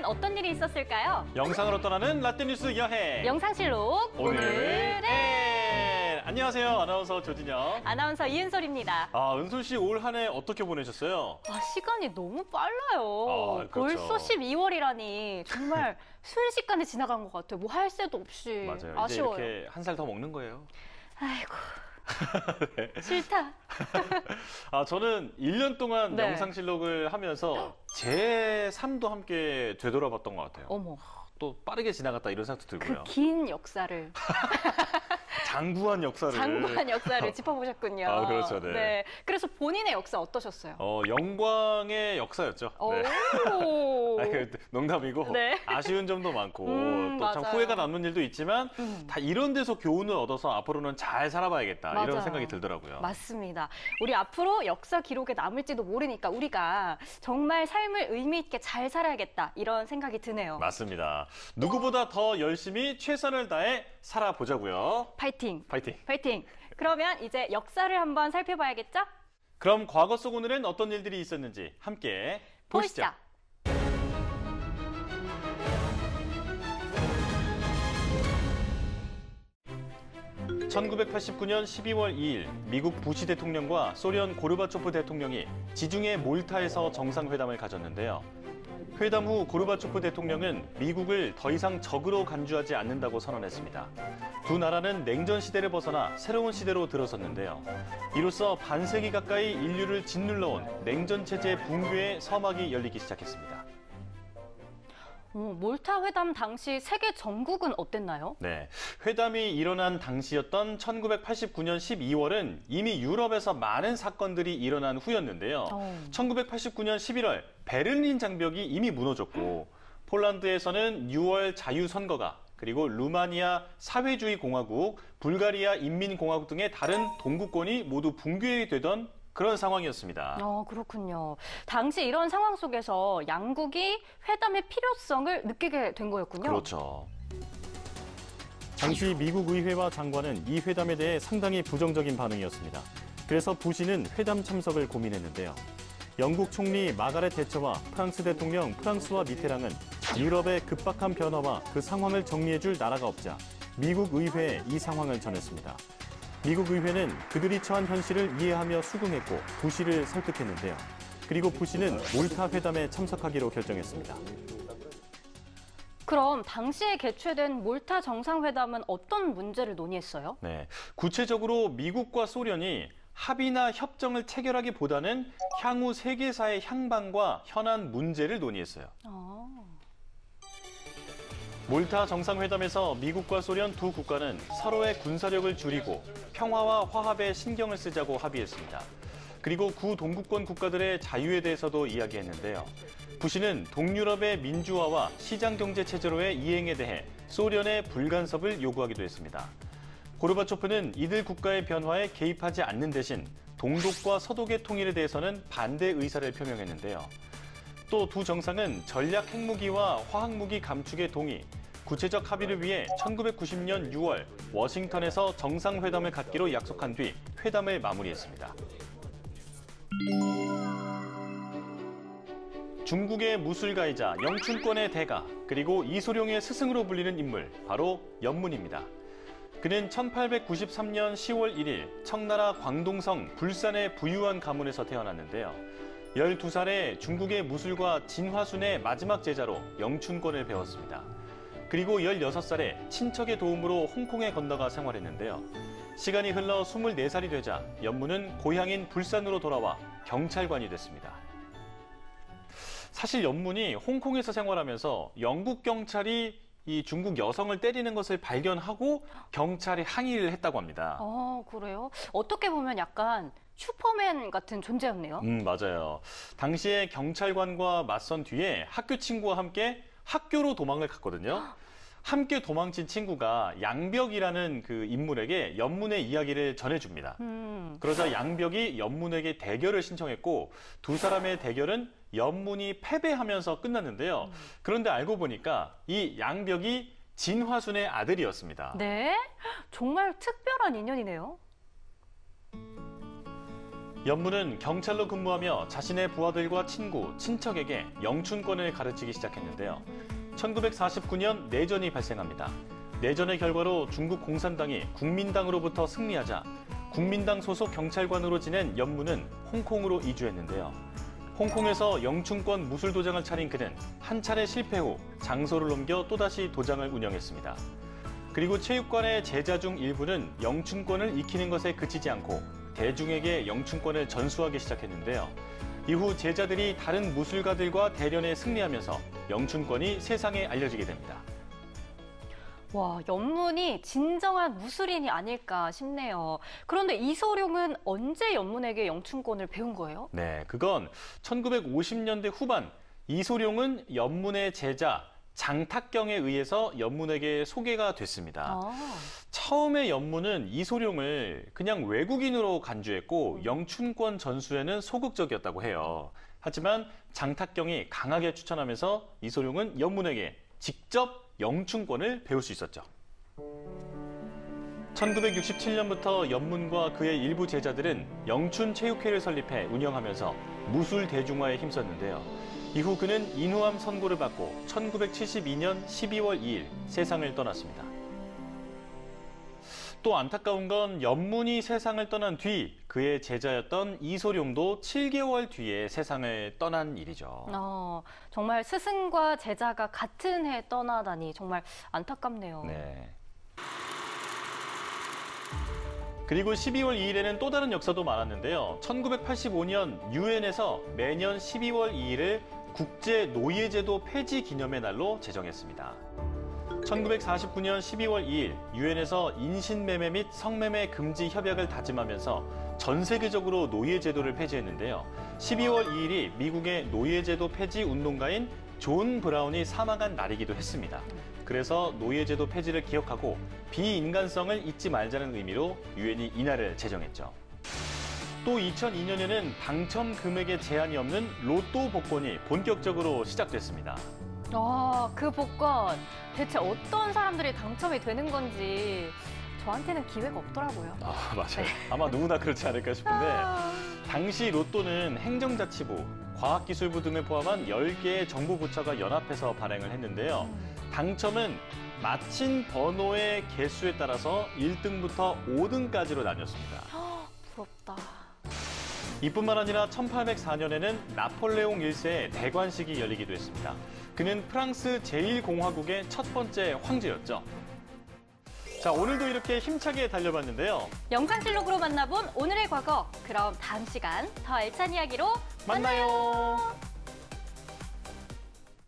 어떤 일이 있었을까요? 영상으로 떠나는 라떼뉴스 여행. 영상실록 오늘은 안녕하세요. 아나운서 조진영. 아나운서 이은솔입니다. 은솔 씨 올 한 해 어떻게 보내셨어요? 시간이 너무 빨라요. 그렇죠. 벌써 12월이라니 정말 순식간에 지나간 것 같아요. 뭐 할 새도 없이. 맞아요. 아쉬워요. 이제 이렇게 한 살 더 먹는 거예요. 아이고. 네. 싫다. 저는 1년 동안 네. 영상실록을 하면서 제 삶도 함께 되돌아봤던 것 같아요. 어머. 또 빠르게 지나갔다 이런 생각도 그 들고요. 긴 역사를. 장구한 역사를. 장구한 역사를 짚어보셨군요. 그렇죠. 네. 그래서 본인의 역사 어떠셨어요? 영광의 역사였죠. 네. 오. 농담이고 네. 아쉬운 점도 많고 또 참 맞아요. 후회가 남는 일도 있지만 다 이런 데서 교훈을 얻어서 앞으로는 잘 살아봐야겠다 맞아요. 이런 생각이 들더라고요. 맞습니다. 우리 앞으로 역사 기록에 남을지도 모르니까 우리가 정말 삶을 의미 있게 잘 살아야겠다 이런 생각이 드네요. 맞습니다. 누구보다 더 열심히 최선을 다해 살아보자고요. 파이팅! 파이팅! 파이팅! 그러면 이제 역사를 한번 살펴봐야겠죠? 그럼 과거 속 오늘은 어떤 일들이 있었는지 함께 보시죠. 1989년 12월 2일 미국 부시 대통령과 소련 고르바초프 대통령이 지중해 몰타에서 정상회담을 가졌는데요. 회담 후 고르바초프 대통령은 미국을 더 이상 적으로 간주하지 않는다고 선언했습니다. 두 나라는 냉전 시대를 벗어나 새로운 시대로 들어섰는데요. 이로써 반세기 가까이 인류를 짓눌러온 냉전 체제 붕괴의 서막이 열리기 시작했습니다. 몰타 회담 당시 세계 전국은 어땠나요? 네, 회담이 일어난 당시였던 1989년 12월은 이미 유럽에서 많은 사건들이 일어난 후였는데요. 1989년 11월 베를린 장벽이 이미 무너졌고 폴란드에서는 6월 자유선거가 그리고 루마니아 사회주의 공화국, 불가리아 인민공화국 등의 다른 동구권이 모두 붕괴되던 그런 상황이었습니다. 그렇군요. 당시 이런 상황 속에서 양국이 회담의 필요성을 느끼게 된 거였군요. 그렇죠. 당시 미국 의회와 장관은 이 회담에 대해 상당히 부정적인 반응이었습니다. 그래서 부시는 회담 참석을 고민했는데요. 영국 총리 마가렛 대처와 프랑스 대통령 프랑스와 미테랑은 유럽의 급박한 변화와 그 상황을 정리해줄 나라가 없자 미국 의회에 이 상황을 전했습니다. 미국 의회는 그들이 처한 현실을 이해하며 수긍했고 부시를 설득했는데요. 그리고 부시는 몰타 회담에 참석하기로 결정했습니다. 그럼 당시에 개최된 몰타 정상회담은 어떤 문제를 논의했어요? 네, 구체적으로 미국과 소련이 합의나 협정을 체결하기보다는 향후 세계사의 향방과 현안 문제를 논의했어요. 몰타 정상회담에서 미국과 소련 두 국가는 서로의 군사력을 줄이고 평화와 화합에 신경을 쓰자고 합의했습니다. 그리고 구동구권 국가들의 자유에 대해서도 이야기했는데요. 부시는 동유럽의 민주화와 시장경제 체제로의 이행에 대해 소련의 불간섭을 요구하기도 했습니다. 고르바초프는 이들 국가의 변화에 개입하지 않는 대신 동독과 서독의 통일에 대해서는 반대 의사를 표명했는데요. 또 두 정상은 전략 핵무기와 화학무기 감축의 동의, 구체적 합의를 위해 1990년 6월 워싱턴에서 정상회담을 갖기로 약속한 뒤 회담을 마무리했습니다. 중국의 무술가이자 영춘권의 대가, 그리고 이소룡의 스승으로 불리는 인물, 바로 연문입니다. 그는 1893년 10월 1일 청나라 광동성 불산의 부유한 가문에서 태어났는데요. 12살에 중국의 무술가 진화순의 마지막 제자로 영춘권을 배웠습니다. 그리고 16살에 친척의 도움으로 홍콩에 건너가 생활했는데요. 시간이 흘러 24살이 되자 연문은 고향인 불산으로 돌아와 경찰관이 됐습니다. 사실 연문이 홍콩에서 생활하면서 영국 경찰이 이 중국 여성을 때리는 것을 발견하고 경찰에 항의를 했다고 합니다. 그래요? 어떻게 보면 약간 슈퍼맨 같은 존재였네요. 맞아요. 당시에 경찰관과 맞선 뒤에 학교 친구와 함께 학교로 도망을 갔거든요. 함께 도망친 친구가 양벽이라는 그 인물에게 연문의 이야기를 전해줍니다. 그러자 양벽이 연문에게 대결을 신청했고 두 사람의 대결은 연문이 패배하면서 끝났는데요. 그런데 알고 보니까 이 양벽이 진화순의 아들이었습니다. 네? 정말 특별한 인연이네요. 연문은 경찰로 근무하며 자신의 부하들과 친구, 친척에게 영춘권을 가르치기 시작했는데요. 1949년 내전이 발생합니다. 내전의 결과로 중국 공산당이 국민당으로부터 승리하자 국민당 소속 경찰관으로 지낸 연문은 홍콩으로 이주했는데요. 홍콩에서 영춘권 무술 도장을 차린 그는 한 차례 실패 후 장소를 옮겨 또다시 도장을 운영했습니다. 그리고 체육관의 제자 중 일부는 영춘권을 익히는 것에 그치지 않고 대중에게 영춘권을 전수하기 시작했는데요. 이후 제자들이 다른 무술가들과 대련에 승리하면서 영춘권이 세상에 알려지게 됩니다. 와, 연문이 진정한 무술인이 아닐까 싶네요. 그런데 이소룡은 언제 연문에게 영춘권을 배운 거예요? 네, 그건 1950년대 후반 이소룡은 연문의 제자 장탁경에 의해서 연문에게 소개가 됐습니다. 처음에 연문은 이소룡을 그냥 외국인으로 간주했고 영춘권 전수에는 소극적이었다고 해요. 하지만 장탁경이 강하게 추천하면서 이소룡은 연문에게 직접 영춘권을 배울 수 있었죠. 1967년부터 연문과 그의 일부 제자들은 영춘체육회를 설립해 운영하면서 무술 대중화에 힘썼는데요. 이후 그는 인후암 선고를 받고 1972년 12월 2일 세상을 떠났습니다. 또 안타까운 건 연문이 세상을 떠난 뒤 그의 제자였던 이소룡도 7개월 뒤에 세상을 떠난 일이죠. 정말 스승과 제자가 같은 해에 떠나다니 정말 안타깝네요. 네. 그리고 12월 2일에는 또 다른 역사도 많았는데요. 1985년 유엔에서 매년 12월 2일을 국제 노예제도 폐지 기념의 날로 제정했습니다. 1949년 12월 2일 유엔에서 인신매매 및 성매매 금지 협약을 다짐하면서 전 세계적으로 노예제도를 폐지했는데요. 12월 2일이 미국의 노예제도 폐지 운동가인 존 브라운이 사망한 날이기도 했습니다. 그래서 노예제도 폐지를 기억하고 비인간성을 잊지 말자는 의미로 유엔이 이날을 제정했죠. 또 2002년에는 당첨 금액에 제한이 없는 로또 복권이 본격적으로 시작됐습니다. 그 복권 대체 어떤 사람들이 당첨이 되는 건지 저한테는 기회가 없더라고요. 맞아요. 네. 아마 누구나 그렇지 않을까 싶은데 당시 로또는 행정자치부, 과학기술부 등을 포함한 10개의 정부부처가 연합해서 발행을 했는데요. 당첨은 맞힌 번호의 개수에 따라서 1등부터 5등까지로 나뉘었습니다. 부럽다. 이뿐만 아니라 1804년에는 나폴레옹 1세의 대관식이 열리기도 했습니다. 그는 프랑스 제1공화국의 첫 번째 황제였죠. 자, 오늘도 이렇게 힘차게 달려봤는데요. 영상실록으로 만나본 오늘의 과거. 그럼 다음 시간 더 알찬 이야기로 만나요.